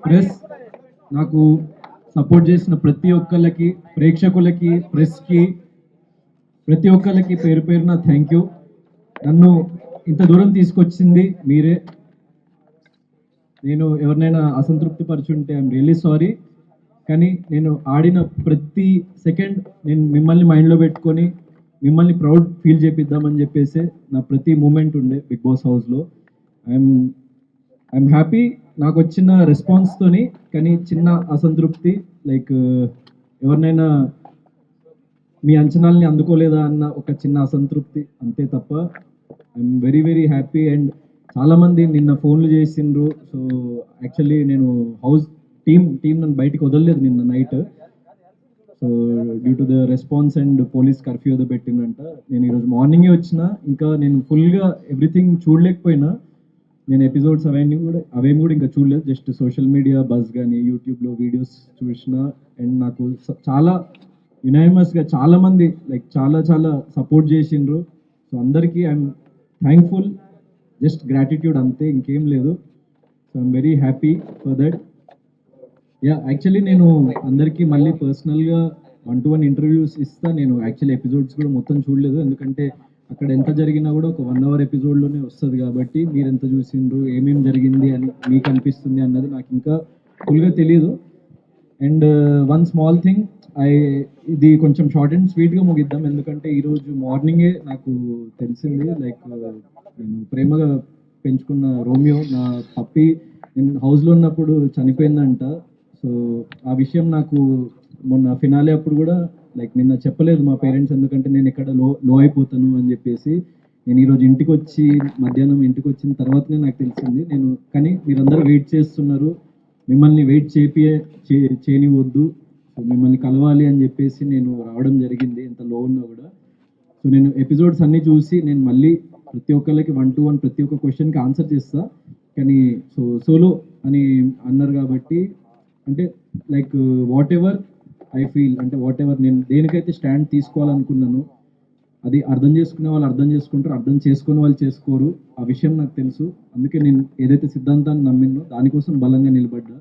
Press నాకు support చేసిన ప్రతి ఒక్కళ్ళకి, ప్రేక్షకులకి, ప్రెస్కి, ప్రతి ఒక్కళ్ళకి పేరు పేరున థ్యాంక్ యూ. నన్ను ఇంత దూరం తీసుకొచ్చింది మీరే. నేను ఎవరినైనా అసంతృప్తి పరుచుంటే ఐఎమ్ రియల్లీ సారీ. కానీ నేను ఆడిన ప్రతి సెకండ్ నేను మిమ్మల్ని మైండ్లో పెట్టుకొని మిమ్మల్ని ప్రౌడ్ ఫీల్ చేపిద్దామని చెప్పేసి నా ప్రతి మూమెంట్ ఉండే బిగ్ బాస్ హౌస్లో. ఐఎమ్ హ్యాపీ నాకు వచ్చిన రెస్పాన్స్తోని. కానీ చిన్న అసంతృప్తి, లైక్ ఎవరినైనా మీ అంచనాల్ని అందుకోలేదా అన్న ఒక చిన్న అసంతృప్తి, అంతే తప్ప I'm very very happy. And చాలామంది నిన్న ఫోన్లు చేసిండ్రు. సో యాక్చువల్లీ నేను టీం నన్ను బయటికి వదలలేదు నిన్న night. So due to the response and police curfew ఏదో పెట్టిందంట. నేను ఈరోజు మార్నింగే వచ్చిన. ఇంకా నేను ఫుల్గా ఎవ్రీథింగ్ చూడలేకపోయినా. నేను ఎపిసోడ్స్ అవేమి కూడా ఇంకా చూడలేదు. జస్ట్ సోషల్ మీడియా బజ్ కానీ యూట్యూబ్లో వీడియోస్ చూసిన. అండ్ నాకు చాలా యునానిమస్గా చాలామంది చాలా సపోర్ట్ చేసిండ్రు. సో అందరికీ ఐఎమ్ థ్యాంక్ఫుల్. జస్ట్ గ్రాటిట్యూడ్, అంతే, ఇంకేం లేదు. So I'm very happy for that. Actually నేను అందరికీ మళ్ళీ పర్సనల్గా 1-to-1 ఇంటర్వ్యూస్ ఇస్తా. నేను యాక్చువల్లీ ఎపిసోడ్స్ కూడా మొత్తం చూడలేదు, ఎందుకంటే అక్కడ ఎంత జరిగినా కూడా ఒక 1 hour ఎపిసోడ్లోనే వస్తుంది కాబట్టి మీరు ఎంత చూసిండ్రు, ఏమేమి జరిగింది అని మీకు అనిపిస్తుంది అన్నది నాకు ఇంకా ఫుల్గా తెలియదు. అండ్ వన్ స్మాల్ థింగ్, ఇది కొంచెం షార్ట్ అండ్ స్వీట్గా ముగిద్దాం, ఎందుకంటే ఈరోజు మార్నింగే నాకు తెలిసింది. నేను ప్రేమగా పెంచుకున్న రోమియో, నా పప్పి, నేను హౌస్లో ఉన్నప్పుడు చనిపోయిందంట. సో ఆ విషయం నాకు మొన్న ఫినాలే అప్పుడు కూడా నిన్న చెప్పలేదు మా పేరెంట్స్, ఎందుకంటే నేను ఎక్కడ లో అయిపోతాను అని చెప్పేసి. నేను ఈరోజు మధ్యాహ్నం ఇంటికి వచ్చిన తర్వాతనే నాకు తెలిసింది. కానీ మీరందరూ వెయిట్ చేస్తున్నారు, మిమ్మల్ని వెయిట్ చేయనివద్దు, సో మిమ్మల్ని కలవాలి అని చెప్పేసి నేను రావడం జరిగింది, ఎంత లో ఉన్నా కూడా. సో నేను ఎపిసోడ్స్ అన్నీ చూసి నేను మళ్ళీ ప్రతి ఒక్కరికి 1-to-1 ప్రతి ఒక్క క్వశ్చన్కి ఆన్సర్ చేస్తా. కానీ సోలో అని అన్నారు కాబట్టి, అంటే వాట్ ఎవర్ ఐ ఫీల్, అంటే వాట్ ఎవర్ నేను దేనికైతే స్టాండ్ తీసుకోవాలనుకున్నాను అది అర్థం చేసుకునే వాళ్ళు అర్థం చేసుకుంటారు, అర్థం చేసుకునే వాళ్ళు చేసుకోరు. ఆ విషయం నాకు తెలుసు. అందుకే నేను ఏదైతే సిద్ధాంతాన్ని నమ్మినో దానికోసం బలంగా నిలబడ్డా.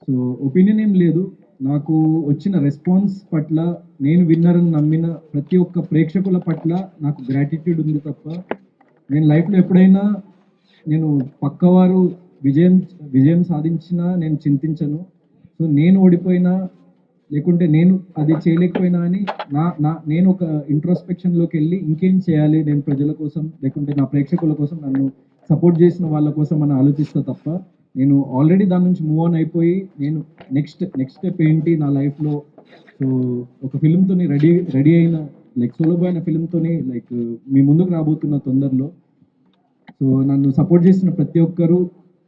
సో ఒపీనియన్ ఏం లేదు. నాకు వచ్చిన రెస్పాన్స్ పట్ల, నేను విన్నర్ని నమ్మిన ప్రతి ఒక్క ప్రేక్షకుల పట్ల నాకు గ్రాటిట్యూడ్ ఉంది తప్ప, నేను లైఫ్లో ఎప్పుడైనా నేను పక్కవారు విజయం సాధించినా నేను చింతించను. సో నేను ఓడిపోయినా, లేకుంటే నేను అది చేయలేకపోయినా అని నేను ఒక ఇంట్రోస్పెక్షన్లోకి వెళ్ళి ఇంకేం చేయాలి నేను ప్రజల కోసం, లేకుంటే నా ప్రేక్షకుల కోసం, నన్ను సపోర్ట్ చేసిన వాళ్ళ కోసం అని ఆలోచిస్తా తప్ప, నేను ఆల్రెడీ దాని నుంచి మూవ్ ఆన్ అయిపోయి నేను నెక్స్ట్ స్టెప్ ఏంటి నా లైఫ్లో. సో ఒక ఫిల్మ్తో రెడీ అయిన సోలో బాయ్ అనే ఫిల్మ్తో మీ ముందుకు రాబోతున్న తొందరలో. సో నన్ను సపోర్ట్ చేసిన ప్రతి ఒక్కరూ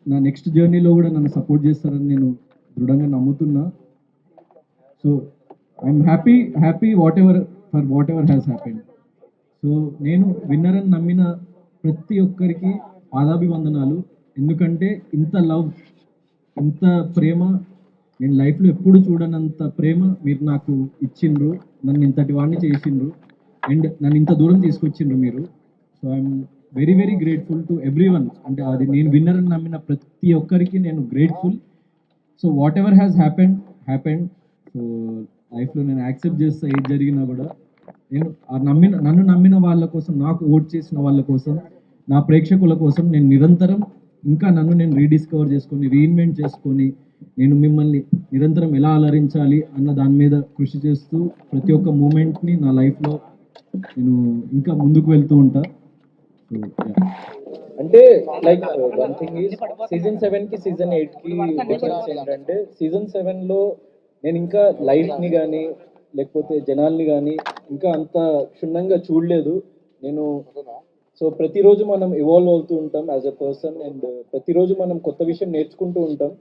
నా నెక్స్ట్ జర్నీలో కూడా నన్ను సపోర్ట్ చేస్తారని నేను దృఢంగా నమ్ముతున్నా. So I'm happy whatever has happened. So నేను విన్నర్ అని నమ్మిన ప్రతి ఒక్కరికి పాదాభివందనాలు. ఎందుకంటే ఇంత లవ్, ఇంత ప్రేమ నేను లైఫ్లో ఎప్పుడు చూడనంత ప్రేమ మీరు నాకు ఇచ్చిండ్రు, నన్ను ఇంతటి వాడిని చేసిండ్రు, అండ్ నన్ను ఇంత దూరం తీసుకొచ్చిండ్రు మీరు. So I'm very very grateful to everyone. అంటే అది నేను విన్నర్ అని నమ్మిన ప్రతి ఒక్కరికి నేను grateful. So what ever has happened. So లైఫ్లో నేను యాక్సెప్ట్ చేస్తా ఏది జరిగినా కూడా. నేను నన్ను నమ్మిన వాళ్ళ కోసం, నాకు ఓట్ చేసిన వాళ్ళ కోసం, నా ప్రేక్షకుల కోసం నేను నిరంతరం ఇంకా నన్ను నేను రీడిస్కవర్ చేసుకొని, రీఇన్వెంట్ చేసుకొని, నేను మిమ్మల్ని నిరంతరం ఎలా అలరించాలి అన్న దాని మీద కృషి చేస్తూ ప్రతి ఒక్క మూమెంట్ని నా లైఫ్లో నేను ఇంకా ముందుకు వెళ్తూ ఉంటా. సో అంటే వన్ థింగ్ ఈజ్ సీజన్ 7 కి సీజన్ 8 కి డిఫరెన్స్ ఏంటంటే, సీజన్ 7 లో నేను ఇంకా లైఫ్ ని కానీ లేకపోతే జనాల్ని కానీ ఇంకా అంత క్షుణ్ణంగా చూడలేదు నేను. సో ప్రతిరోజు మనం ఇవాల్వ్ అవుతూ ఉంటాం యాజ్ ఎ పర్సన్, అండ్ ప్రతిరోజు మనం కొత్త విషయం నేర్చుకుంటూ ఉంటాం.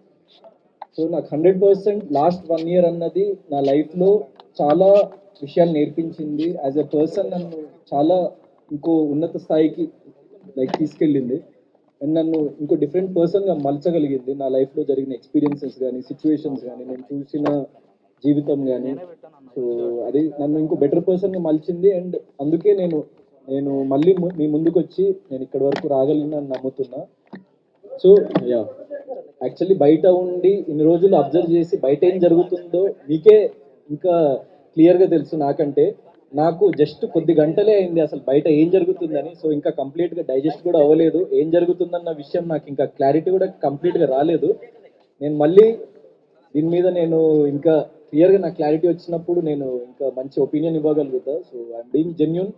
సో నాకు 100% లాస్ట్ 1 year అన్నది నా లైఫ్లో చాలా విషయాలు నేర్పించింది. యాజ్ ఎ పర్సన్ నన్ను చాలా ఇంకో ఉన్నత స్థాయికి తీసుకెళ్ళింది, అండ్ నన్ను ఇంకో డిఫరెంట్ పర్సన్గా మలచగలిగింది. నా లైఫ్లో జరిగిన ఎక్స్పీరియన్సెస్ కానీ, సిచ్యువేషన్స్ కానీ, నేను చూసిన జీవితం కానీ. సో అది నన్ను ఇంకో బెటర్ పర్సన్గా మలిచింది, అండ్ అందుకే నేను మళ్ళీ మీ ముందుకు వచ్చి నేను ఇక్కడి వరకు రాగలిగిన నమ్ముతున్నా. So yeah. యాక్చువల్లీ బయట ఉండి ఇన్ని రోజులు అబ్జర్వ్ చేసి బయట ఏం జరుగుతుందో మీకే ఇంకా క్లియర్గా తెలుసు నాకంటే. నాకు జస్ట్ కొద్ది గంటలే అయింది అసలు బయట ఏం జరుగుతుందని. సో ఇంకా కంప్లీట్గా డైజెస్ట్ కూడా అవ్వలేదు. ఏం జరుగుతుందన్న విషయం నాకు ఇంకా క్లారిటీ కూడా కంప్లీట్గా రాలేదు. నేను మళ్ళీ దీని మీద నేను ఇంకా క్లియర్గా నాకు క్లారిటీ వచ్చినప్పుడు నేను ఇంకా మంచి ఒపీనియన్ ఇవ్వగలుగుతా. So I'm being genuine.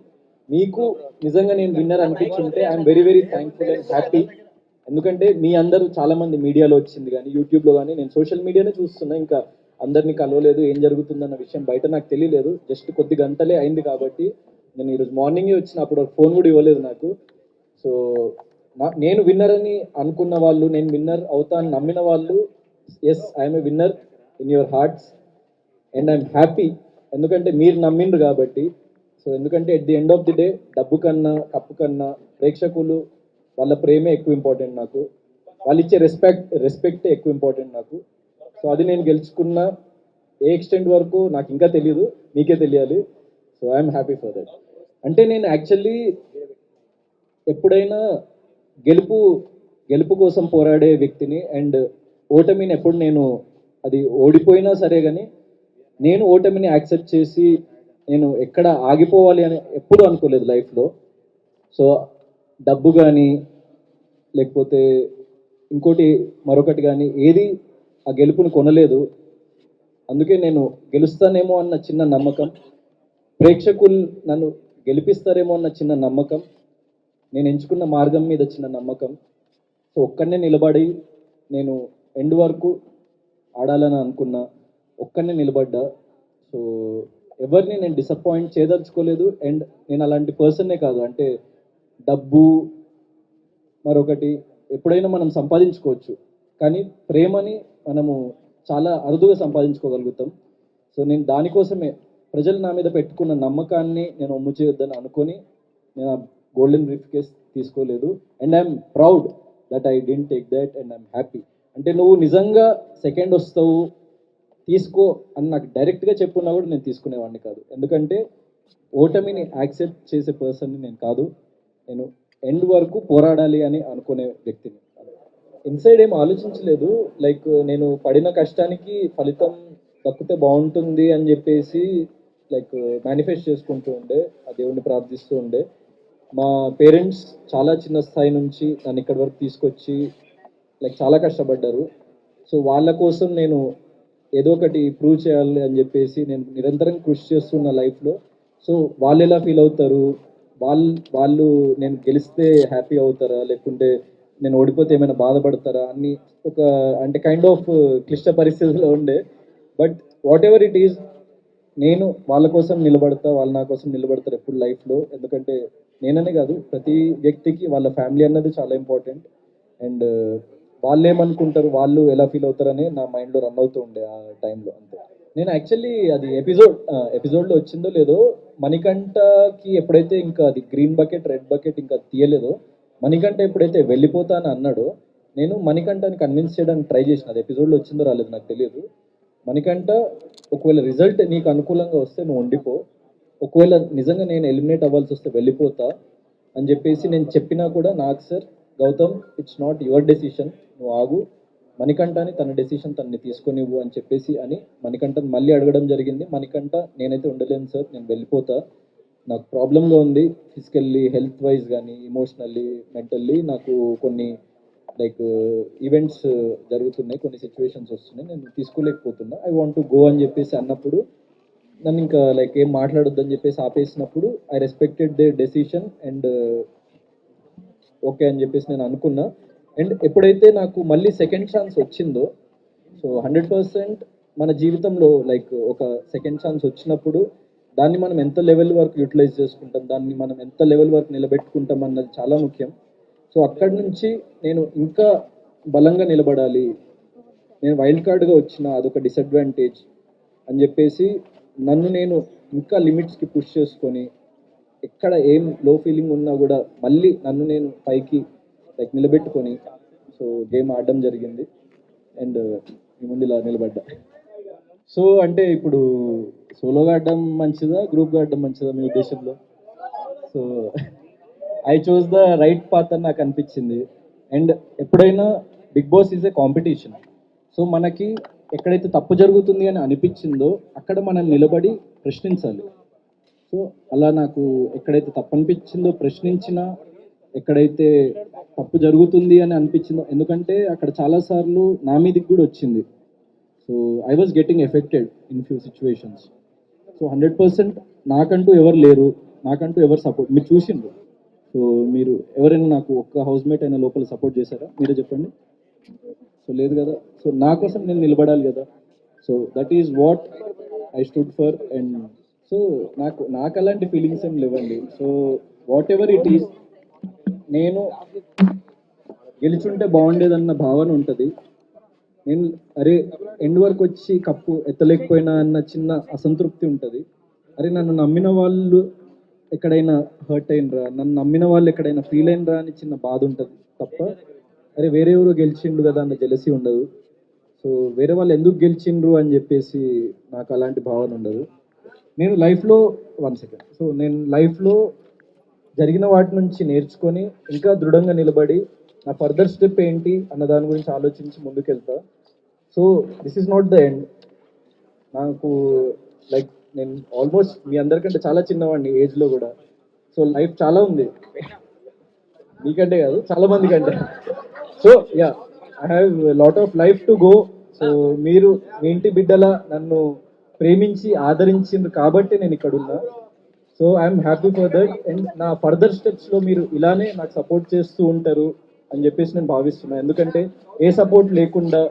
మీకు నిజంగా నేను విన్నర్ అనిపించుంటే I'm very very thankful and happy. ఎందుకంటే మీ అందరూ చాలా మంది మీడియాలో వచ్చింది కానీ యూట్యూబ్లో కానీ నేను సోషల్ మీడియానే చూస్తున్నా. ఇంకా అందరినీ కలవలేదు, ఏం జరుగుతుందన్న విషయం బయట నాకు తెలియలేదు. జస్ట్ కొద్ది గంటలే అయింది కాబట్టి నేను ఈరోజు మార్నింగే వచ్చిన, అప్పుడు ఫోన్ కూడా ఇవ్వలేదు నాకు. సో నేను విన్నర్ అని అనుకున్న వాళ్ళు, నేను విన్నర్ అవుతా అని నమ్మిన వాళ్ళు, yes I'm a winner in your hearts and I'm happy. ఎందుకంటే మీరు నమ్మిండ్రు కాబట్టి. సో ఎందుకంటే at the end of the day డబ్బు కన్నా కప్పు కన్నా ప్రేక్షకులు వాళ్ళ ప్రేమే ఎక్కువ ఇంపార్టెంట్ నాకు. వాళ్ళు ఇచ్చే రెస్పెక్టే ఎక్కువ ఇంపార్టెంట్ నాకు. సో అది నేను గెలుచుకున్న. ఏ ఎక్స్టెంట్ వరకు నాకు ఇంకా తెలియదు, మీకే తెలియాలి. So I'm happy for that. అంటే నేను యాక్చువల్లీ ఎప్పుడైనా గెలుపు గెలుపు కోసం పోరాడే వ్యక్తిని. అండ్ ఓటమిని ఎప్పుడు నేను అది ఓడిపోయినా సరే కానీ నేను ఓటమిని యాక్సెప్ట్ చేసి నేను ఎక్కడ ఆగిపోవాలి అని ఎప్పుడు అనుకోలేదు లైఫ్లో. సో డబ్బు కానీ లేకపోతే ఇంకోటి మరొకటి కానీ ఏది ఆ గెలుపుని కొనలేదు. అందుకే నేను గెలుస్తానేమో అన్న చిన్న నమ్మకం, ప్రేక్షకులు నన్ను గెలిపిస్తారేమో అన్న చిన్న నమ్మకం, నేను ఎంచుకున్న మార్గం మీద చిన్న నమ్మకం. సో ఒక్కడనే నిలబడి నేను ఎండ్ వరకు ఆడాలని అనుకున్నా, ఒక్కడనే నిలబడ్డా. సో ఎవరిని నేను డిసప్పాయింట్ చేయదలుచుకోలేదు. అండ్ నేను అలాంటి పర్సన్నే కాదు. అంటే డబ్బు మరొకటి ఎప్పుడైనా మనం సంపాదించుకోవచ్చు, కానీ ప్రేమని మనము చాలా అరుదుగా సంపాదించుకోగలుగుతాం. సో నేను దానికోసమే ప్రజలు నా మీద పెట్టుకున్న నమ్మకాన్ని నేను ఒమ్ము చేయొద్దని అనుకొని నేను గోల్డెన్ బ్రీఫ్ కేస్ తీసుకోలేదు. And I'm proud that I didn't take that and I'm happy. అంటే నువ్వు నిజంగా సెకండ్ వస్తావు తీసుకో అని నాకు డైరెక్ట్గా చెప్పున్నా కూడా నేను తీసుకునేవాడిని కాదు. ఎందుకంటే ఓటమిని యాక్సెప్ట్ చేసే పర్సన్ని నేను కాదు. నేను ఎండ్ వరకు పోరాడాలి అని అనుకునే వ్యక్తిని. ఇన్సైడ్ ఏం ఆలోచించలేదు. లైక్ నేను పడిన కష్టానికి ఫలితం దక్కితే బాగుంటుంది అని చెప్పేసి లైక్ మేనిఫెస్ట్ చేసుకుంటూ ఉండే, ఆ దేవుణ్ణి ప్రార్థిస్తూ ఉండే. మా పేరెంట్స్ చాలా చిన్న స్థాయి నుంచి నన్ను ఇక్కడి వరకు తీసుకొచ్చి లైక్ చాలా కష్టపడ్డారు. సో వాళ్ళ కోసం నేను ఏదో ఒకటి ప్రూవ్ చేయాలి అని చెప్పేసి నేను నిరంతరం కృషి చేస్తున్న లైఫ్లో. సో వాళ్ళు ఎలా ఫీల్ అవుతారు, వాళ్ళు నేను గెలిస్తే హ్యాపీ అవుతారా లేకుంటే నేను ఓడిపోతే ఏమైనా బాధపడతారా అని ఒక అంటే కైండ్ ఆఫ్ క్లిష్ట పరిస్థితుల్లో ఉండే. But what ever it is, నేను వాళ్ళ కోసం నిలబడతా, వాళ్ళు నా కోసం నిలబడతారు ఎప్పుడు లైఫ్లో. ఎందుకంటే నేననే కాదు, ప్రతి వ్యక్తికి వాళ్ళ ఫ్యామిలీ అన్నది చాలా ఇంపార్టెంట్. అండ్ వాళ్ళు ఏమనుకుంటారు, వాళ్ళు ఎలా ఫీల్ అవుతారని నా మైండ్లో రన్ అవుతూ ఉండే ఆ టైంలో. అంతే. నేను యాక్చువల్లీ అది ఎపిసోడ్లో వచ్చిందో లేదో, మణికంఠకి ఎప్పుడైతే ఇంకా అది గ్రీన్ బకెట్ రెడ్ బకెట్ ఇంకా తీయలేదో, మణికంఠ ఎప్పుడైతే వెళ్ళిపోతా అని అన్నాడో, నేను మణికంఠని కన్విన్స్ చేయడానికి ట్రై చేసిన. అది ఎపిసోడ్లో వచ్చిందో రాలేదు నాకు తెలియదు. మణికంఠ, ఒకవేళ రిజల్ట్ నీకు అనుకూలంగా వస్తే నువ్వు ఉండిపో, ఒకవేళ నిజంగా నేను ఎలిమినేట్ అవ్వాల్సి వస్తే వెళ్ళిపోతా అని చెప్పేసి నేను చెప్పినా కూడా, నాకు sir Gautam it's not your decision, నువ్వు ఆగు, మణికంఠని తన డెసిషన్ తనని తీసుకొనివ్వు అని చెప్పేసి అని మణికంఠని మళ్ళీ అడగడం జరిగింది. మణికంఠ నేనైతే ఉండలేను సార్, నేను వెళ్ళిపోతా, నాకు ప్రాబ్లంగా ఉంది ఫిజికల్లీ, హెల్త్ వైజ్ కానీ ఇమోషనల్లీ మెంటల్లీ నాకు కొన్ని లైక్ ఈవెంట్స్ జరుగుతున్నాయి, కొన్ని సిచ్యువేషన్స్ వస్తున్నాయి, నేను తీసుకోలేకపోతున్నా, ఐ వాంట్ టు గో అని చెప్పేసి అన్నప్పుడు నన్ను ఇంకా లైక్ ఏం మాట్లాడొద్దని చెప్పేసి ఆపేసినప్పుడు I respected they decision and okay అని చెప్పేసి నేను అనుకున్నా. అండ్ ఎప్పుడైతే నాకు మళ్ళీ సెకండ్ ఛాన్స్ వచ్చిందో, సో 100% మన జీవితంలో లైక్ ఒక సెకండ్ ఛాన్స్ వచ్చినప్పుడు దాన్ని మనం ఎంత లెవెల్ వరకు యూటిలైజ్ చేసుకుంటాం, దాన్ని మనం ఎంత లెవెల్ వరకు నిలబెట్టుకుంటాం అన్నది చాలా ముఖ్యం. సో అక్కడి నుంచి నేను ఇంకా బలంగా నిలబడాలి, నేను వైల్డ్ కార్డ్గా వచ్చిన అదొక డిసడ్వాంటేజ్ అని చెప్పేసి నన్ను నేను ఇంకా లిమిట్స్కి పుష్ చేసుకొని, ఎక్కడ ఏం లో ఫీలింగ్ ఉన్నా కూడా మళ్ళీ నన్ను నేను పైకి లైక్ నిలబెట్టుకొని సో గేమ్ ఆడడం జరిగింది. అండ్ మీ ముందు ఇలా నిలబడ్డా. సో అంటే ఇప్పుడు సోలోగా ఆడడం మంచిదా గ్రూప్గా ఆడడం మంచిదా మీ ఉద్దేశంలో? So I choose the right path అని నాకు అనిపించింది. అండ్ ఎప్పుడైనా Bigg Boss is a competition. So మనకి ఎక్కడైతే తప్పు జరుగుతుంది అని అనిపించిందో అక్కడ మనం నిలబడి ప్రశ్నించాలి. సో అలా నాకు ఎక్కడైతే తప్పు అనిపించిందో ప్రశ్నించినా, ఎక్కడైతే తప్పు జరుగుతుంది అని అనిపించిందో, ఎందుకంటే అక్కడ చాలాసార్లు నా మీదకి కూడా వచ్చింది. So I was getting affected in few situations. So 100% నాకంటూ ఎవరు లేరు, నాకంటూ ఎవరు సపోర్ట్ మీరు చూసిండ్రు. సో మీరు ఎవరైనా నాకు ఒక్క హౌస్మేట్ అయినా లోపల సపోర్ట్ చేశారా? మీరే చెప్పండి. సో లేదు కదా. సో నా కోసం నేను నిలబడాలి కదా. So that is what I stood for. And so నాకు అలాంటి ఫీలింగ్స్ ఏం లేవండి. So what ever it is, నేను గెలుచుంటే బాగుండేదన్న భావన ఉంటుంది. నేను అరే ఎండ్ వరకు వచ్చి కప్పు ఎత్తలేకపోయినా అన్న చిన్న అసంతృప్తి ఉంటుంది. అరే నన్ను నమ్మిన వాళ్ళు ఎక్కడైనా హర్ట్ అయినరా, నన్ను నమ్మిన వాళ్ళు ఎక్కడైనా ఫీల్ అయినరా అని చిన్న బాధ ఉంటుంది తప్ప, అరే వేరే ఎవరో గెలిచిండు కదా అన్న జెలసీ ఉండదు. సో వేరే వాళ్ళు ఎందుకు గెలిచిండ్రు అని చెప్పేసి నాకు అలాంటి భావన ఉండదు. నేను లైఫ్లో నేను లైఫ్లో జరిగిన వాటి నుంచి నేర్చుకొని ఇంకా దృఢంగా నిలబడి నా ఫర్దర్ స్టెప్ ఏంటి అన్న దాని గురించి ఆలోచించి ముందుకెళ్తా. So this is not the end. నాకు లైక్ నేను ఆల్మోస్ట్ మీ అందరికంటే చాలా చిన్నవాడిని ఏజ్లో కూడా. సో లైఫ్ చాలా ఉంది, మీకంటే కాదు చాలా మంది కంటే. So yeah, I have lot of life to go. So మీరు మీ ఇంటి బిడ్డల నన్ను ప్రేమించి ఆదరించిండ్రు కాబట్టి నేను ఇక్కడ ఉన్నా. So I'm happy for that. And నా ఫర్దర్ స్టెప్స్లో మీరు ఇలానే నాకు సపోర్ట్ చేస్తూ ఉంటారు అని చెప్పేసి నేను భావిస్తున్నాను. ఎందుకంటే ఏ సపోర్ట్ లేకుండా,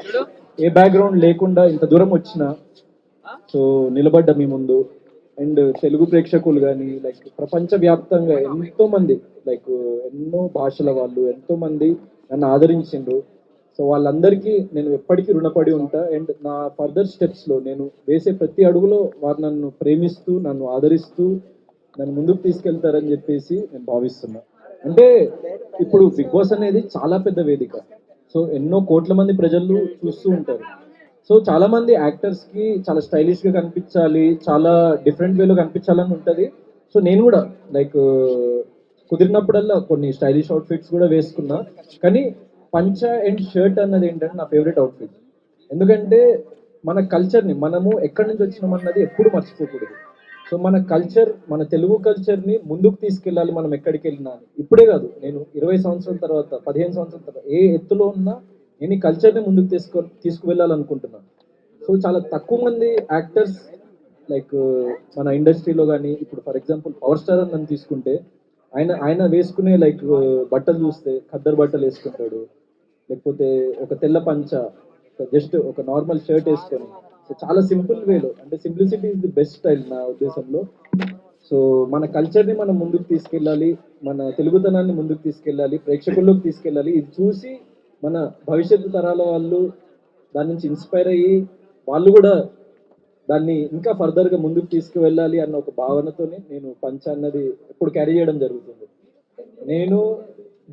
ఏ బ్యాక్గ్రౌండ్ లేకుండా ఇంత దూరం వచ్చిన, సో నిలబడ్డ మీ ముందు. అండ్ తెలుగు ప్రేక్షకులు కానీ లైక్ ప్రపంచవ్యాప్తంగా ఎంతోమంది, లైక్ ఎన్నో భాషల వాళ్ళు ఎంతోమంది నన్ను ఆదరించిండ్రు. సో వాళ్ళందరికీ నేను ఎప్పటికీ రుణపడి ఉంటా. అండ్ నా ఫర్దర్ స్టెప్స్లో నేను వేసే ప్రతి అడుగులో వారు నన్ను ప్రేమిస్తూ, నన్ను ఆదరిస్తూ, నన్ను ముందుకు తీసుకెళ్తారని చెప్పేసి నేను భావిస్తున్నా. అంటే ఇప్పుడు బిగ్ బాస్ అనేది చాలా పెద్ద వేదిక. సో ఎన్నో కోట్ల మంది ప్రజలు చూస్తూ ఉంటారు. సో చాలా మంది యాక్టర్స్ కి చాలా స్టైలిష్ గా కనిపించాలి, చాలా డిఫరెంట్ వేలో కనిపించాలని ఉంటది. సో నేను కూడా లైక్ కుదిరినప్పుడల్లా కొన్ని స్టైలిష్ అవుట్ఫిట్స్ కూడా వేసుకున్నా. కానీ పంచ అండ్ షర్ట్ అన్నది ఏంటంటే నా ఫేవరెట్ అవుట్ఫిట్. ఎందుకంటే మన కల్చర్ని మనము ఎక్కడి నుంచి వచ్చినామన్నది ఎప్పుడు మర్చిపోకూడదు. సో మన కల్చర్, మన తెలుగు కల్చర్ని ముందుకు తీసుకెళ్ళాలి మనం ఎక్కడికి వెళ్ళినా అని. ఇప్పుడే కాదు, నేను 20 సంవత్సరాల తర్వాత, 15 సంవత్సరాల తర్వాత ఏ ఎత్తులో ఉన్నా నేను ఈ కల్చర్ని ముందుకు తీసుకువెళ్ళాలనుకుంటున్నాను. సో చాలా తక్కువ మంది యాక్టర్స్ లైక్ మన ఇండస్ట్రీలో కానీ, ఇప్పుడు ఫర్ ఎగ్జాంపుల్ పవర్ స్టార్ అని నన్ను తీసుకుంటే, ఆయన వేసుకునే లైక్ బట్టలు చూస్తే ఖద్దరు బట్టలు వేసుకుంటాడు, లేకపోతే ఒక తెల్ల పంచ, జస్ట్ ఒక నార్మల్ షర్ట్ వేసుకొని. సో చాలా సింపుల్ వేలో, అంటే simplicity is the best style నా ఉద్దేశంలో. సో మన కల్చర్ని మనం ముందుకు తీసుకెళ్ళాలి, మన తెలుగుతనాన్ని ముందుకు తీసుకెళ్ళాలి, ప్రేక్షకుల్లోకి తీసుకెళ్ళాలి. ఇది చూసి మన భవిష్యత్తు తరాల వాళ్ళు దాని నుంచి ఇన్స్పైర్ అయ్యి వాళ్ళు కూడా దాన్ని ఇంకా ఫర్దర్గా ముందుకు తీసుకువెళ్ళాలి అన్న ఒక భావనతోనే నేను పంచ అన్నది ఎప్పుడు క్యారీ చేయడం జరుగుతుంది. నేను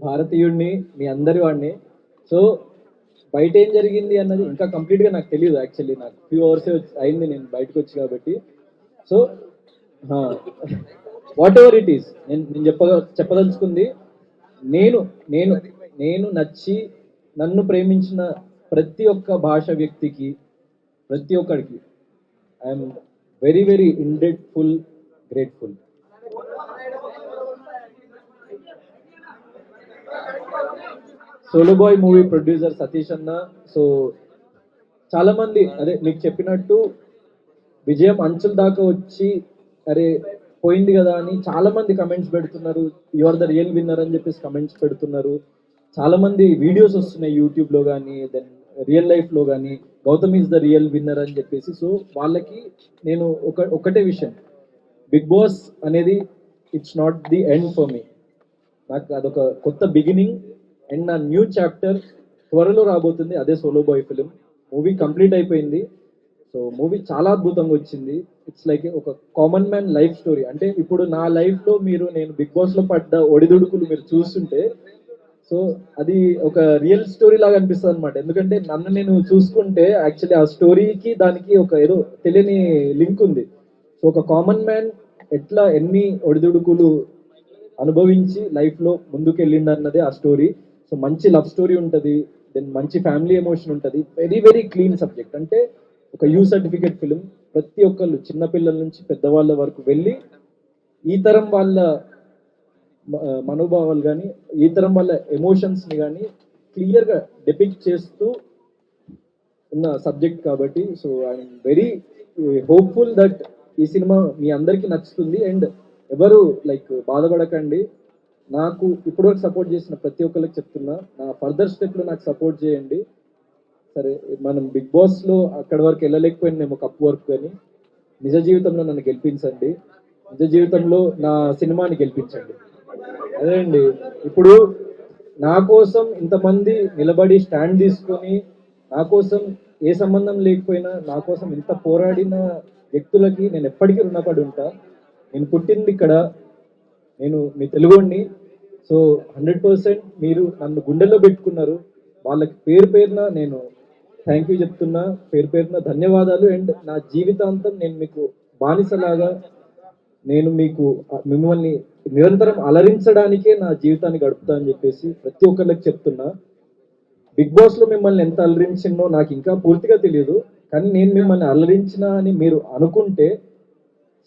భారతీయుడిని, మీ అందరి వాడిని. సో బయట ఏం జరిగింది అన్నది ఇంకా కంప్లీట్గా నాకు తెలియదు. యాక్చువల్లీ నాకు ఫ్యూ అవర్సే అయింది నేను బయటకు వచ్చి కాబట్టి. So what ever it is, నేను చెప్పదలుచుకుంది, నేను నేను నేను నచ్చి నన్ను ప్రేమించిన ప్రతి ఒక్క భాష వ్యక్తికి, ప్రతి ఒక్కడికి I'm very very indebtful, grateful. Solo boy movie producer Satish అన్న. సో చాలా మంది అదే మీకు చెప్పినట్టు విజయం అంచుల దాకా వచ్చి అరే పోయింది కదా అని చాలా మంది కమెంట్స్ పెడుతున్నారు. You are the real winner అని చెప్పేసి కమెంట్స్ పెడుతున్నారు. చాలా మంది వీడియోస్ వస్తున్నాయి యూట్యూబ్లో కానీ, దెన్ రియల్ లైఫ్లో కానీ, Gautam is the real winner అని చెప్పేసి. సో వాళ్ళకి నేను ఒకటే విషయం, బిగ్ బాస్ అనేది it's not the end for me. నాకు అదొక కొత్త బిగినింగ్. అండ్ నా న్యూ చాప్టర్ త్వరలో రాబోతుంది, అదే Solo Boy film. Movie complete అయిపోయింది. సో మూవీ చాలా అద్భుతంగా వచ్చింది. ఇట్స్ లైక్ ఒక కామన్ మ్యాన్ లైఫ్ స్టోరీ. అంటే ఇప్పుడు నా లైఫ్లో నేను బిగ్ బాస్లో పడ్డ ఒడిదుడుకులు మీరు చూస్తుంటే, సో అది ఒక రియల్ స్టోరీ లాగా అనిపిస్తుంది అనమాట. ఎందుకంటే నన్ను నేను చూసుకుంటే యాక్చువల్లీ ఆ స్టోరీకి దానికి ఒక ఏదో తెలియని లింక్ ఉంది. సో ఒక కామన్ మ్యాన్ ఎట్లా ఎన్ని ఒడిదుడుకులు అనుభవించి లైఫ్లో ముందుకు వెళ్ళిండు అన్నదే ఆ స్టోరీ. సో మంచి లవ్ స్టోరీ ఉంటుంది, దెన్ మంచి ఫ్యామిలీ ఎమోషన్ ఉంటుంది, వెరీ వెరీ క్లీన్ సబ్జెక్ట్. అంటే ఒక యూ సర్టిఫికేట్ ఫిలిం, ప్రతి ఒక్కళ్ళు చిన్నపిల్లల నుంచి పెద్దవాళ్ళ వరకు వెళ్ళి ఈ తరం వాళ్ళ మనోభావాలు కానీ ఈ తరం వాళ్ళ ఎమోషన్స్ని కానీ క్లియర్గా డెపిక్ట్ చేస్తూ ఉన్న సబ్జెక్ట్ కాబట్టి so I'm very hopeful that ఈ సినిమా మీ అందరికీ నచ్చుతుంది. అండ్ ఎవరు లైక్ బాధపడకండి, నాకు ఇప్పటివరకు సపోర్ట్ చేసిన ప్రతి ఒక్కరికి చెప్తున్నా, నా ఫర్దర్ స్టెప్లో నాకు సపోర్ట్ చేయండి. సరే మనం బిగ్ బాస్లో అక్కడి వరకు వెళ్ళలేకపోయినాము కప్ వరకు, కానీ నిజ జీవితంలో నన్ను గెలిపించండి, నిజ జీవితంలో నా సినిమాని గెలిపించండి. అదే అండి, ఇప్పుడు నా కోసం ఇంతమంది నిలబడి స్టాండ్ తీసుకొని నా కోసం ఏ సంబంధం లేకపోయినా నా కోసం ఇంత పోరాడిన వ్యక్తులకి నేను ఎప్పటికీ రుణపడి ఉంటా. నేను పుట్టింది ఇక్కడ, నేను మీ తెలుగుని, సో 100% మీరు నన్ను గుండెల్లో పెట్టుకున్నారు. వాళ్ళకి పేరు పేరున నేను థ్యాంక్ యూ చెప్తున్నా, పేరు పేరున ధన్యవాదాలు. అండ్ నా జీవితాంతం నేను మీకు బానిసలాగా, నేను మీకు మిమ్మల్ని నిరంతరం అలరించడానికే నా జీవితాన్ని గడుపుతా అని చెప్పేసి ప్రతి ఒక్కరికి చెప్తున్నా. బిగ్ బాస్ లో మిమ్మల్ని ఎంత అలరించినో నాకు ఇంకా పూర్తిగా తెలియదు, కానీ నేను మిమ్మల్ని అలరించిన అని మీరు అనుకుంటే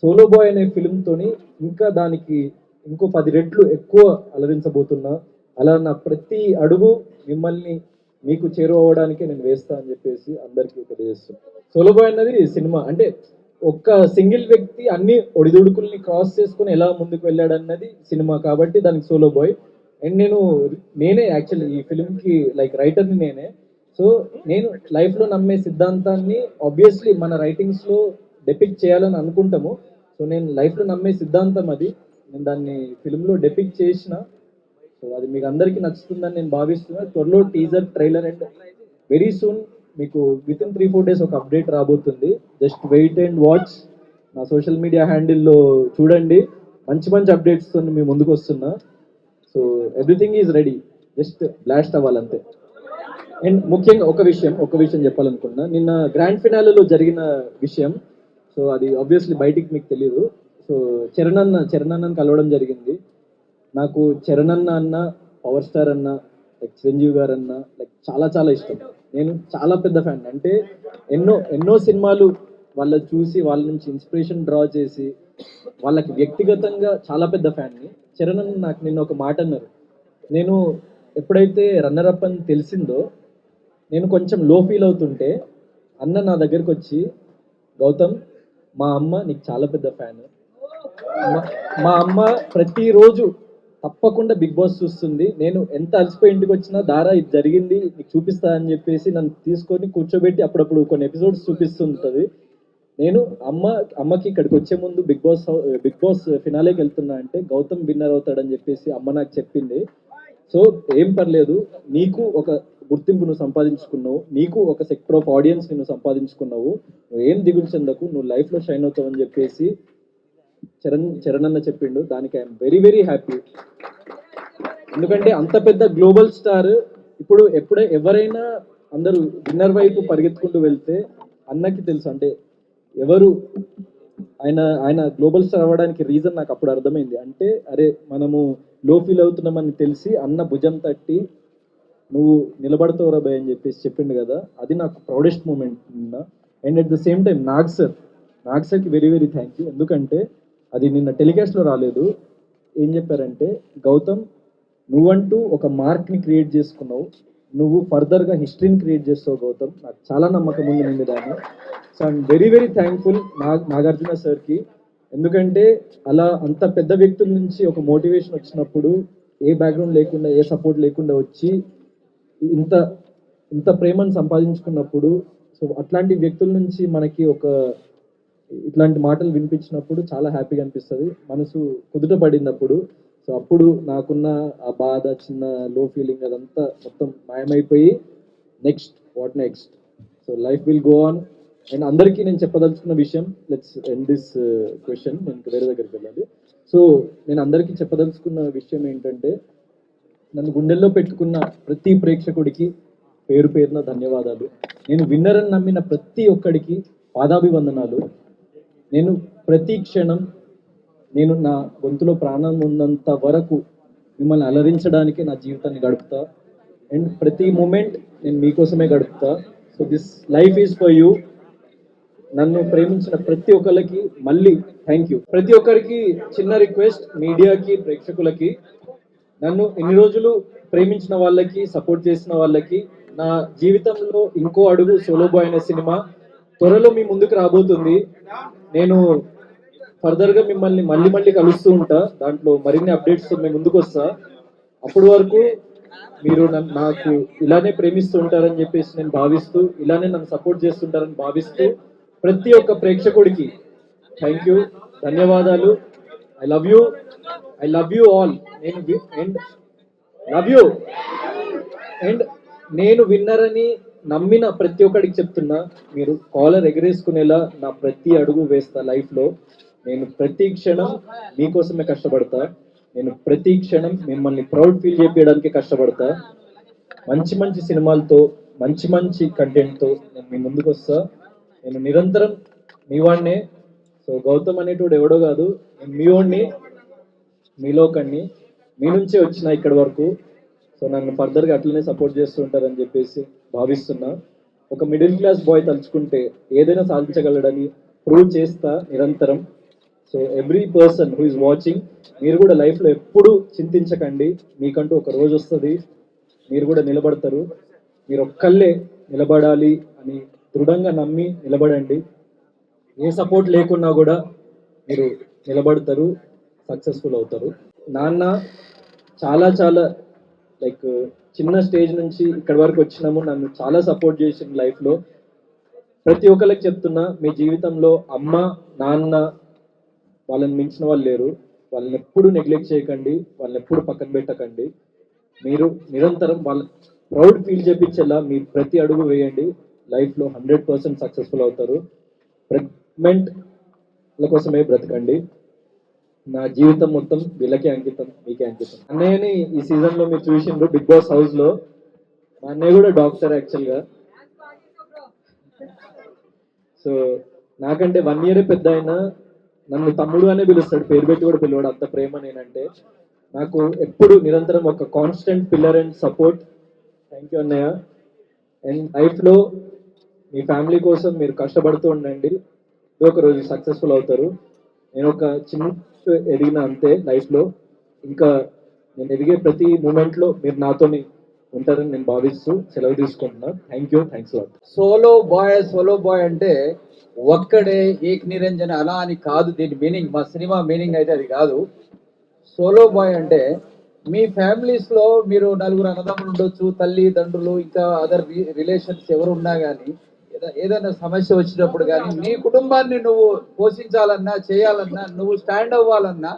సోలో బాయ్ అనే ఫిలింతోని ఇంకా దానికి ఇంకో 10 రెట్లు ఎక్కువ అలరించబోతున్నా. అలా నా ప్రతి అడుగు మిమ్మల్ని మీకు చేరువవడానికే నేను వేస్తా అని చెప్పేసి అందరికీ తెలియజేస్తున్నాను. సోలో బాయ్ అన్నది సినిమా అంటే ఒక్క సింగిల్ వ్యక్తి అన్ని ఒడిదుడుకుల్ని క్రాస్ చేసుకుని ఎలా ముందుకు వెళ్ళాడన్నది సినిమా కాబట్టి దానికి సోలో బాయ్. అండ్ నేనే యాక్చువల్లీ ఈ ఫిలింకి లైక్ రైటర్ని నేనే. సో నేను లైఫ్లో నమ్మే సిద్ధాంతాన్ని ఆబ్వియస్లీ మన రైటింగ్స్లో డెపిక్ట్ చేయాలని అనుకుంటాము. సో నేను లైఫ్లో నమ్మే సిద్ధాంతం అది, నేను దాన్ని ఫిలింలో డెపిక్ట్ చేసిన. సో అది మీకు అందరికీ నచ్చుతుందని నేను భావిస్తున్నాను. త్వరలో teaser, trailer and very soon మీకు విత్ ఇన్ 3-4 డేస్ ఒక అప్డేట్ రాబోతుంది. Just wait and watch. నా సోషల్ మీడియా హ్యాండిల్లో చూడండి, మంచి మంచి అప్డేట్స్తో మీ ముందుకు వస్తున్నా. So everything is ready, just blast అవ్వాలంతే. అండ్ ముఖ్యంగా ఒక విషయం చెప్పాలనుకున్నా, నిన్న గ్రాండ్ ఫినాలేలో జరిగిన విషయం. సో అది ఆబ్వియస్లీ బయటికి మీకు తెలియదు. సో చరణ్ అన్నని కలవడం జరిగింది. నాకు చరణ్ అన్న, పవర్ స్టార్ అన్న, లైక్ చిరంజీవి గారు అన్న లైక్ చాలా చాలా ఇష్టం. నేను చాలా పెద్ద ఫ్యాన్. అంటే ఎన్నో సినిమాలు వాళ్ళ చూసి వాళ్ళ నుంచి ఇన్స్పిరేషన్ డ్రా చేసి వాళ్ళకి వ్యక్తిగతంగా చాలా పెద్ద ఫ్యాన్ని. చరణ్ అన్న నాకు నిన్న ఒక మాట అన్నారు. నేను ఎప్పుడైతే రన్నర్ అప్ అని తెలిసిందో నేను కొంచెం లో ఫీల్ అవుతుంటే అన్న నా దగ్గరికి వచ్చి, గౌతమ్ మా అమ్మ నీకు చాలా పెద్ద ఫ్యాన్, మా అమ్మ ప్రతిరోజు తప్పకుండా బిగ్ బాస్ చూస్తుంది, నేను ఎంత అలసిపోయి ఇంటికి వచ్చినా దారా ఇది జరిగింది నీకు చూపిస్తా అని చెప్పేసి నన్ను తీసుకొని కూర్చోబెట్టి అప్పుడప్పుడు కొన్ని ఎపిసోడ్స్ చూపిస్తుంటుంది. నేను అమ్మకి ఇక్కడికి వచ్చే ముందు బిగ్ బాస్ ఫినాలేకి వెళ్తున్నా అంటే గౌతమ్ విన్నర్ అవుతాడని చెప్పేసి అమ్మ నాకు చెప్పింది. సో ఏం పర్లేదు, నీకు ఒక గుర్తింపు నువ్వు సంపాదించుకున్నావు, నీకు ఒక సెక్టర్ ఆఫ్ ఆడియన్స్ నువ్వు సంపాదించుకున్నావు, నువ్వు ఏం దిగులు చెందకు, నువ్వు లైఫ్లో షైన్ అవుతావు అని చెప్పేసి చరణ్ అన్న చెప్పిండు. దానికి ఐఎమ్ వెరీ వెరీ హ్యాపీ. ఎందుకంటే అంత పెద్ద గ్లోబల్ స్టార్ ఇప్పుడు ఎవరైనా అందరూ విన్నర్ వైపు పరిగెత్తుకుంటూ వెళ్తే అన్నకి తెలుసు అంటే ఎవరు ఆయన గ్లోబల్ స్టార్ అవ్వడానికి రీజన్ నాకు అప్పుడు అర్థమైంది. అంటే అరే మనము లో ఫీల్ అవుతున్నామని తెలిసి అన్న భుజం తట్టి నువ్వు నిలబడతావురా భయ్ అని చెప్పేసి చెప్పిండు కదా, అది నాకు ప్రౌడెస్ట్ మూమెంట్ నిన్న. And at the same time Nag సార్కి వెరీ వెరీ థ్యాంక్ యూ. ఎందుకంటే అది నిన్న టెలికాస్ట్లో రాలేదు. ఏం చెప్పారంటే, గౌతమ్ నువ్వంటూ ఒక మార్క్ని క్రియేట్ చేసుకున్నావు, నువ్వు ఫర్దర్గా హిస్టరీని క్రియేట్ చేస్తావు గౌతమ్, నాకు చాలా నమ్మకం ఉంది నిండి దాన్ని. So I'm very very thankful Nagarjuna సార్కి. ఎందుకంటే అలా అంత పెద్ద వ్యక్తుల నుంచి ఒక మోటివేషన్ వచ్చినప్పుడు ఏ బ్యాక్గ్రౌండ్ లేకుండా ఏ సపోర్ట్ లేకుండా వచ్చి ఇంత ప్రేమను సంపాదించుకున్నప్పుడు, సో అట్లాంటి వ్యక్తుల నుంచి మనకి ఇట్లాంటి మాటలు వినిపించినప్పుడు చాలా హ్యాపీగా అనిపిస్తుంది, మనసు కుదుట పడినప్పుడు. సో అప్పుడు నాకున్న ఆ బాధ, చిన్న లో ఫీలింగ్ అదంతా మొత్తం మాయమైపోయి what next, so life will go on. And అందరికీ నేను చెప్పదలుచుకున్న విషయం, లెట్స్ ఎండ్ దిస్ క్వశ్చన్, నేను వేరే దగ్గరికి వెళ్ళాలి. సో నేను అందరికీ చెప్పదలుచుకున్న విషయం ఏంటంటే, నన్ను గుండెల్లో పెట్టుకున్న ప్రతి ప్రేక్షకుడికి పేరు పేరున ధన్యవాదాలు. నేను విన్నర్ అని నమ్మిన ప్రతి ఒక్కడికి పాదాభివందనాలు. నేను ప్రతి క్షణం నేను నా గొంతులో ప్రాణం ఉన్నంత వరకు మిమ్మల్ని అలరించడానికి నా జీవితాన్ని గడుపుతా. అండ్ ప్రతి మూమెంట్ నేను మీకోసమే గడుపుతా. So this life is for you. నన్ను ప్రేమించిన ప్రతి ఒక్కరికి మళ్ళీ థ్యాంక్ యూ. ప్రతి ఒక్కరికి చిన్న రిక్వెస్ట్, మీడియాకి, ప్రేక్షకులకి, నన్ను ఇన్ని రోజులు ప్రేమించిన వాళ్ళకి, సపోర్ట్ చేసిన వాళ్ళకి, నా జీవితంలో ఇంకో అడుగు సోలో బాయ్ అనే సినిమా త్వరలో మీ ముందుకు రాబోతుంది. నేను ఫర్దర్ గా మిమ్మల్ని మళ్ళీ మళ్ళీ కలుస్తూ ఉంటా. దాంట్లో మరిన్ని అప్డేట్స్ మీ ముందుకు వస్తా. అప్పటి వరకు మీరు నాకు ఇలానే ప్రేమిస్తూ ఉంటారని చెప్పేసి నేను భావిస్తూ, ఇలానే నన్ను సపోర్ట్ చేస్తుంటారని భావిస్తూ, ప్రతి ఒక్క ప్రేక్షకుడికి థ్యాంక్ యూ, ధన్యవాదాలు. I love you all. Love you. And నేను విన్నర్ అని నమ్మిన ప్రతి ఒక్కడికి చెప్తున్నా, మీరు కాలర్ ఎగరేసుకునేలా నా ప్రతి అడుగు వేస్తా లైఫ్ లో. నేను ప్రతి క్షణం మీకోసమే కష్టపడతా. నేను ప్రతి క్షణం మిమ్మల్ని ప్రౌడ్ ఫీల్ చేపించడానికి కష్టపడతా. మంచి మంచి సినిమాలతో, మంచి మంచి కంటెంట్ తో నేను మీ ముందుకు వస్తా. నేను నిరంతరం మీ వాడినే. సో గౌతమ్ అనేటోడు ఎవడో కాదు, నేను మీ వాడిని, మీలో కన్ని, మీ నుంచే వచ్చిన ఇక్కడి వరకు. సో నన్ను ఫర్దర్గా అట్లనే సపోర్ట్ చేస్తూ ఉంటారని చెప్పేసి భావిస్తున్నా. ఒక మిడిల్ క్లాస్ బాయ్ తలుచుకుంటే ఏదైనా సాధించగలడని ప్రూవ్ చేస్తా నిరంతరం. So every person who is watching, మీరు కూడా లైఫ్లో ఎప్పుడు చింతించకండి. మీకంటూ ఒక రోజు వస్తుంది, మీరు కూడా నిలబడతారు. మీరు ఒక్కళ్ళే నిలబడాలి అని దృఢంగా నమ్మి నిలబడండి. ఏ సపోర్ట్ లేకున్నా కూడా మీరు నిలబడతారు, సక్సెస్ఫుల్ అవుతారు. నాన్న చాలా చాలా లైక్ చిన్న స్టేజ్ నుంచి ఇక్కడి వరకు వచ్చినాము, నన్ను చాలా సపోర్ట్ చేసింది లైఫ్లో. ప్రతి ఒక్కరికి చెప్తున్నా, మీ జీవితంలో అమ్మ, నాన్న వాళ్ళని మించిన వాళ్ళు లేరు. వాళ్ళని ఎప్పుడు నెగ్లెక్ట్ చేయకండి, వాళ్ళని ఎప్పుడు పక్కన పెట్టకండి. మీరు నిరంతరం వాళ్ళ ప్రౌడ్ ఫీల్ చేపించేలా మీ ప్రతి అడుగు వేయండి. లైఫ్లో 100% సక్సెస్ఫుల్ అవుతారు. ప్రెగ్నెంట్ల కోసమే బ్రతకండి. నా జీవితం మొత్తం వీళ్ళకే అంకితం, మీకే అంకితం. అన్నయ్యని ఈ సీజన్ లో మీరు చూసిండ్రు బిగ్ బాస్ హౌస్ లో. మా అన్నయ్య కూడా డాక్టర్ యాక్చువల్ గా. సో నాకంటే 1 year పెద్ద అయినా నన్ను తమ్ముడు అనే పిలుస్తాడు, పేరు పెట్టి కూడా పిలవాడు, అంత ప్రేమ నేనంటే. నాకు ఎప్పుడు నిరంతరం ఒక constant pillar and support. Thank you అన్నయ్య. అండ్ లైఫ్లో మీ ఫ్యామిలీ కోసం మీరు కష్టపడుతూ ఉండండి, ఏదో ఒక రోజు సక్సెస్ఫుల్ అవుతారు. నేను ఒక చిన్న ఎదిగిన అంతే లైఫ్లో. ఇంకా నేను ఎదిగే ప్రతి మూమెంట్లో మీరు నాతోని ఉంటారని నేను భావిస్తూ సెలవు తీసుకుంటున్నా. Thank you, thanks lot. Solo Boy అంటే ఒక్కడే ఏక్ నిరంజన్ అలా అని కాదు. దీని మీనింగ్, మా సినిమా మీనింగ్ అయితే అది కాదు. సోలో బాయ్ అంటే మీ ఫ్యామిలీస్ లో మీరు నలుగురు అన్నదమ్ములు ఉండొచ్చు, తల్లి తండ్రులు, ఇంకా అదర్ రిలేషన్స్ ఎవరు ఉన్నా కానీ ఏదైనా సమస్య వచ్చినప్పుడు కానీ నీ కుటుంబాన్ని నువ్వు పోషించాలన్నా, చేయాలన్నా, నువ్వు స్టాండ్ అవ్వాలన్నా